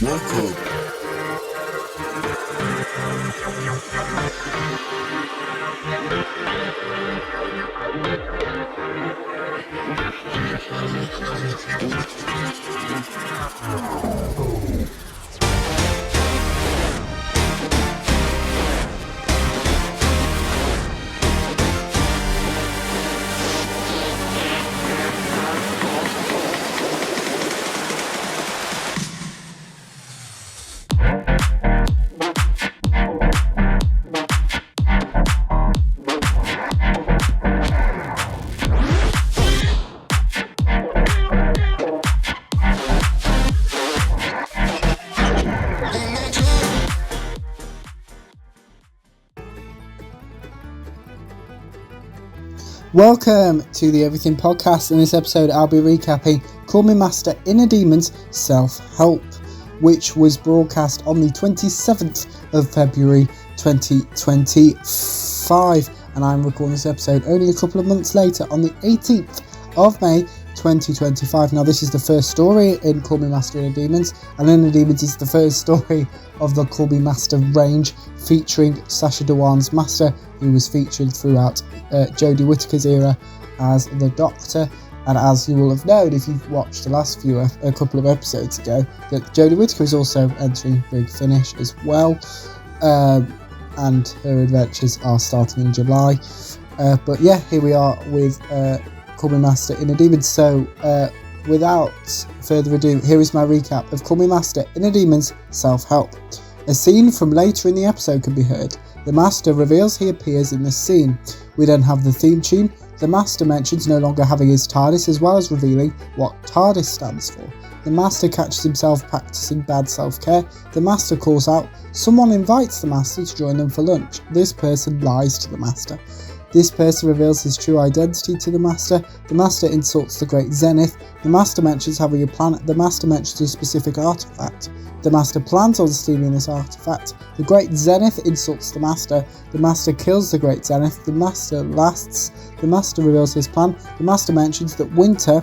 Welcome. Welcome to the Everything Podcast. In this episode, I'll be recapping Call Me Master Inner Demons Self-Help, which was broadcast on the 27th of February 2025. And I'm recording this episode only a couple of months later on the 18th of May 2025. Now, this is the first story in Call Me Master Inner Demons, and Inner Demons is the first story of the Call Me Master range, featuring Sacha Dhawan's Master, who was featured throughout Jodie Whittaker's era as the Doctor. And as you will have known if you've watched the last a couple of episodes ago, that Jodie Whittaker is also entering Big Finish as well, and her adventures are starting in July. But yeah, here we are with Call Me Master Inner Demons. So without further ado, here is my recap of Call Me Master Inner Demons Self-Help. A scene from later in the episode can be heard. The Master reveals he appears in this scene. We then have the theme tune. The Master mentions no longer having his TARDIS, as well as revealing what TARDIS stands for. The Master catches himself practicing bad self-care. The Master calls out. Someone invites the Master to join them for lunch. This person lies to the Master. This person reveals his true identity to the Master. The Master insults the Great Zenith. The Master mentions having a planet. The Master mentions a specific artifact. The Master plans on stealing this artifact. The Great Zenith insults the Master. The Master kills the Great Zenith. The Master lasts. The Master reveals his plan. The Master mentions that winter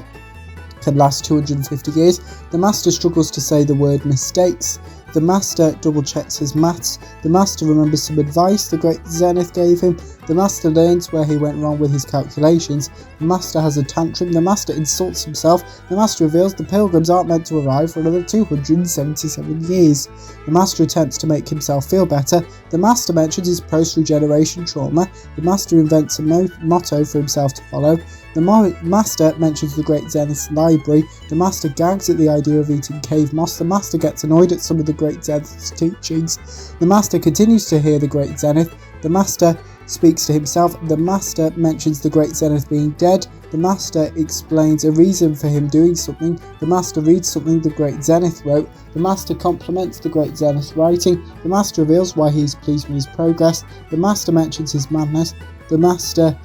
can last 250 years. The Master struggles to say the word mistakes. The Master double checks his maths. The Master remembers some advice the Great Zenith gave him. The Master learns where he went wrong with his calculations. The Master has a tantrum. The Master insults himself. The Master reveals the Pilgrims aren't meant to arrive for another 277 years. The Master attempts to make himself feel better. The Master mentions his post-regeneration trauma. The Master invents a motto for himself to follow. The Master mentions the Great Zenith's library. The Master gags at the idea of eating cave moss. The Master gets annoyed at some of the Great Zenith's teachings. The Master continues to hear the Great Zenith. The Master speaks to himself. The Master mentions the Great Zenith being dead. The Master explains a reason for him doing something. The Master reads something the Great Zenith wrote. The Master compliments the Great Zenith's writing. The Master reveals why he is pleased with his progress. The Master mentions his madness. The Master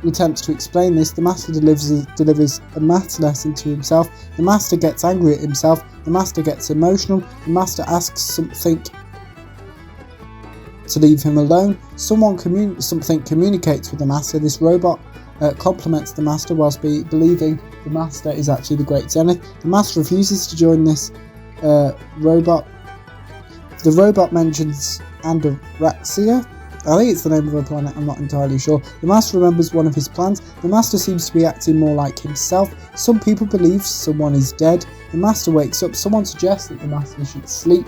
attempts to explain this. The Master delivers a maths lesson to himself. The Master gets angry at himself. The Master gets emotional. The Master asks something to leave him alone. Something communicates with the Master. This robot compliments the Master whilst believing the Master is actually the Great Zenith. The Master refuses to join this robot. The robot mentions Andaraxia. I think it's the name of a planet, I'm not entirely sure. The Master remembers one of his plans. The Master seems to be acting more like himself. Some people believe someone is dead. The Master wakes up. Someone suggests that the Master should sleep.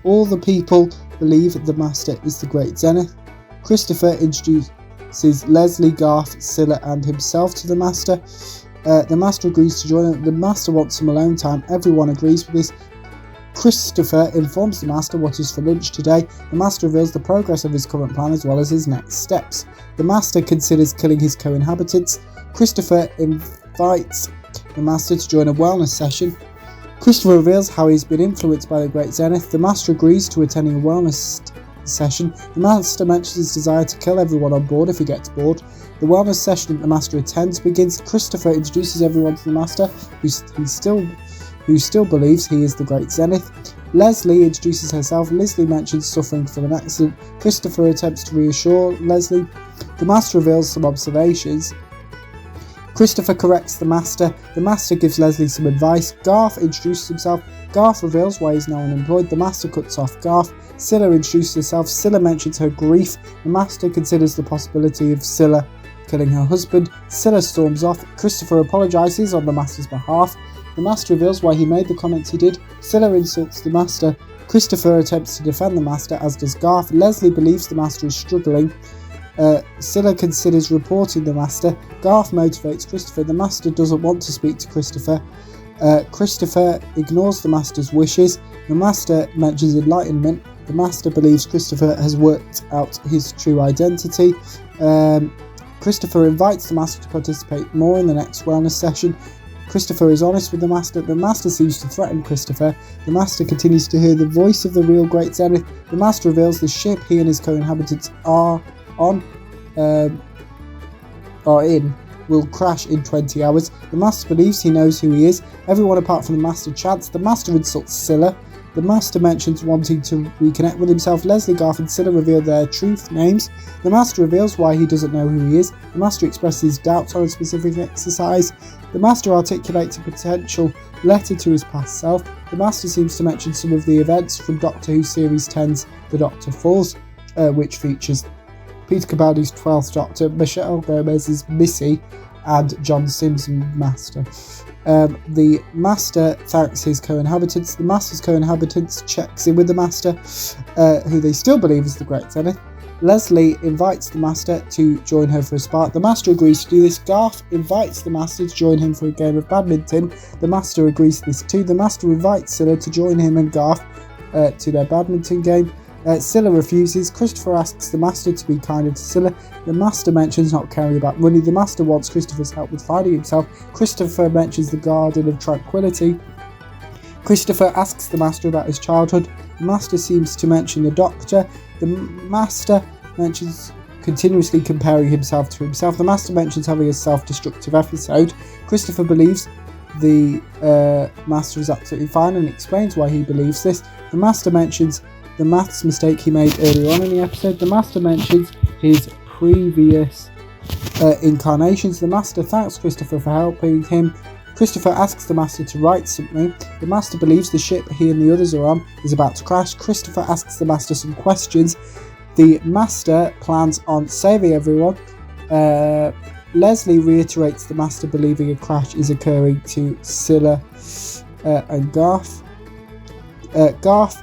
All the people believe the Master is the Great Zenith. Christopher introduces Leslie, Garth, Scylla and himself to the Master. The Master agrees to join him. The Master wants some alone time. Everyone agrees with this. Christopher informs the Master what is for lunch today. The Master reveals the progress of his current plan as well as his next steps. The Master considers killing his co-inhabitants. Christopher invites the Master to join a wellness session. Christopher reveals how he's been influenced by the Great Zenith. The Master agrees to attending a wellness session. The Master mentions his desire to kill everyone on board if he gets bored. The wellness session that the Master attends begins. Christopher introduces everyone to the Master, who still believes he is the Great Zenith. Leslie introduces herself. Leslie mentions suffering from an accident. Christopher attempts to reassure Leslie. The Master reveals some observations. Christopher corrects the Master. The Master gives Leslie some advice. Garth introduces himself. Garth reveals why he's now unemployed. The Master cuts off Garth. Scylla introduces herself. Scylla mentions her grief. The Master considers the possibility of Scylla killing her husband. Scylla storms off. Christopher apologises on the Master's behalf. The Master reveals why he made the comments he did. Scylla insults the Master. Christopher attempts to defend the Master, as does Garth. Leslie believes the Master is struggling. Scylla considers reporting the Master. Garth motivates Christopher. The Master doesn't want to speak to Christopher. Christopher ignores the Master's wishes. The Master mentions enlightenment. The Master believes Christopher has worked out his true identity. Christopher invites the Master to participate more in the next wellness session. Christopher is honest with the Master. The Master seems to threaten Christopher. The Master continues to hear the voice of the real Great Zenith. The Master reveals the ship he and his co-inhabitants are in will crash in 20 hours. The Master believes he knows who he is. Everyone apart from the Master chants. The Master insults Scylla. The Master mentions wanting to reconnect with himself. Leslie, Garth and Scylla reveal their truth names. The Master reveals why he doesn't know who he is. The Master expresses doubts on a specific exercise. The Master articulates a potential letter to his past self. The Master seems to mention some of the events from Doctor Who Series 10's The Doctor Falls, which features Peter Capaldi's 12th Doctor, Michelle Gomez's Missy, and John Sims' Master. The Master thanks his co-inhabitants. The Master's co-inhabitants checks in with the Master, who they still believe is the Great Zenith. Leslie invites the Master to join her for a spark. The Master agrees to do this. Garth invites the Master to join him for a game of badminton. The Master agrees to this too. The Master invites Scylla to join him and Garth to their badminton game. Scylla refuses. Christopher asks the Master to be kinder to Scylla. The Master mentions not caring about money. The Master wants Christopher's help with finding himself. Christopher mentions the Garden of Tranquility. Christopher asks the Master about his childhood. The Master seems to mention the Doctor. The Master mentions continuously comparing himself to himself. The Master mentions having a self-destructive episode. Christopher believes the Master is absolutely fine and explains why he believes this. The Master mentions the maths mistake he made earlier on in the episode. The Master mentions his previous incarnations. The Master thanks Christopher for helping him. Christopher asks the Master to write something. The Master believes the ship he and the others are on is about to crash. Christopher asks the Master some questions. The Master plans on saving everyone. Leslie reiterates the Master believing a crash is occurring to Scylla and Garth. Garth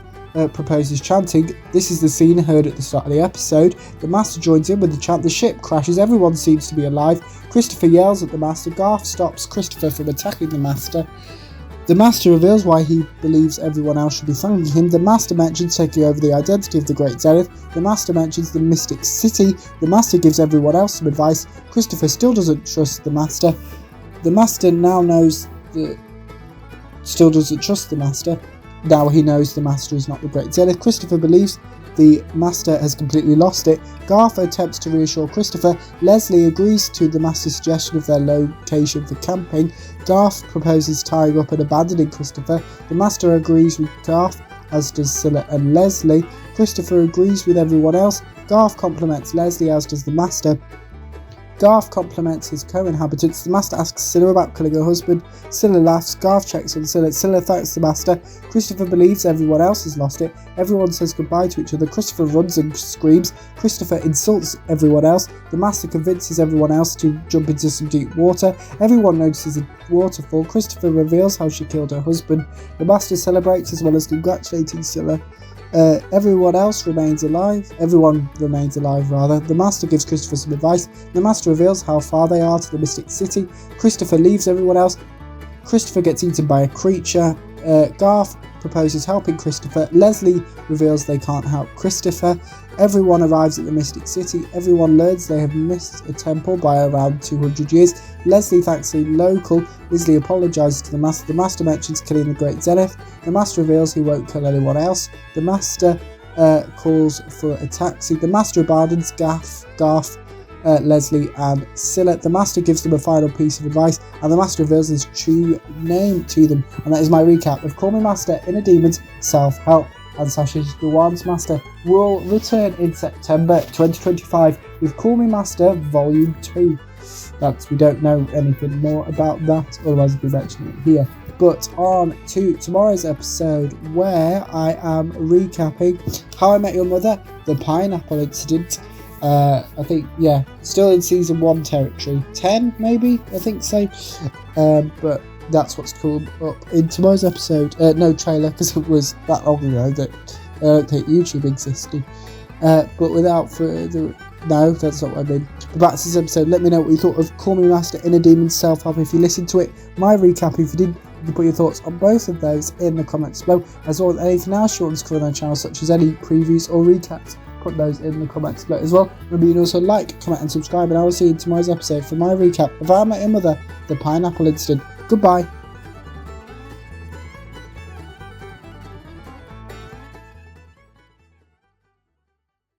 proposes chanting. This is the scene heard at the start of the episode. The Master joins in with the chant. The ship crashes. Everyone seems to be alive. Christopher yells at the Master. Garth stops Christopher from attacking the Master. The Master reveals why he believes everyone else should be thanking him. The Master mentions taking over the identity of the Great Zenith. The Master mentions the Mystic City. The Master gives everyone else some advice. Christopher still doesn't trust the Master. The Master now knows that still doesn't trust the Master. Now he knows the Master is not the Great Zenith. Christopher believes the Master has completely lost it. Garth attempts to reassure Christopher. Leslie agrees to the Master's suggestion of their location for camping. Garth proposes tying up and abandoning Christopher. The Master agrees with Garth, as does Scylla and Leslie. Christopher agrees with everyone else. Garth compliments Leslie, as does the Master. Garth compliments his co-inhabitants. The Master asks Scylla about killing her husband. Scylla laughs. Garth checks on Scylla. Scylla thanks the Master. Christopher believes everyone else has lost it. Everyone says goodbye to each other. Christopher runs and screams. Christopher insults everyone else. The Master convinces everyone else to jump into some deep water. Everyone notices a waterfall. Christopher reveals how she killed her husband. The Master celebrates as well as congratulating Scylla. Everyone remains alive. The Master gives Christopher some advice. The Master reveals how far they are to the Mystic City. Christopher leaves everyone else. Christopher gets eaten by a creature. Garth proposes helping Christopher. Leslie reveals they can't help Christopher. Everyone arrives at the Mystic City. Everyone learns they have missed a temple by around 200 years. Leslie thanks the local. Leslie apologises to the Master. The Master mentions killing the Great Zenith. The Master reveals he won't kill anyone else. The Master calls for a taxi. The Master abandons Garth, Leslie and Scylla. The Master gives them a final piece of advice, and the Master reveals his true name to them. And that is my recap of Call Me Master, Inner Demons, Self-Help, and Sasha Dhawan's Master will return in September 2025 with Call Me Master Volume 2. we don't know anything more about that, otherwise I'd be mentioning it here. But on to tomorrow's episode, where I am recapping How I Met Your Mother, the pineapple incident. I think, yeah, still in season 1 territory. 10 maybe, I think so. But that's what's called up in tomorrow's episode. No trailer, because it was that long ago that I don't think YouTube existed. But without further... No, that's not what I mean. But back to this episode. Let me know what you thought of Call Me Master, Inner Demon, Self-Help if you listened to it. My recap, if you did, you can put your thoughts on both of those in the comments below. As well as anything else you want to cover on our channel, such as any previews or recaps, put those in the comments below as well. Remember, you can also like, comment and subscribe, and I will see you in tomorrow's episode for my recap of How I Met Your Mother, the pineapple incident. Goodbye.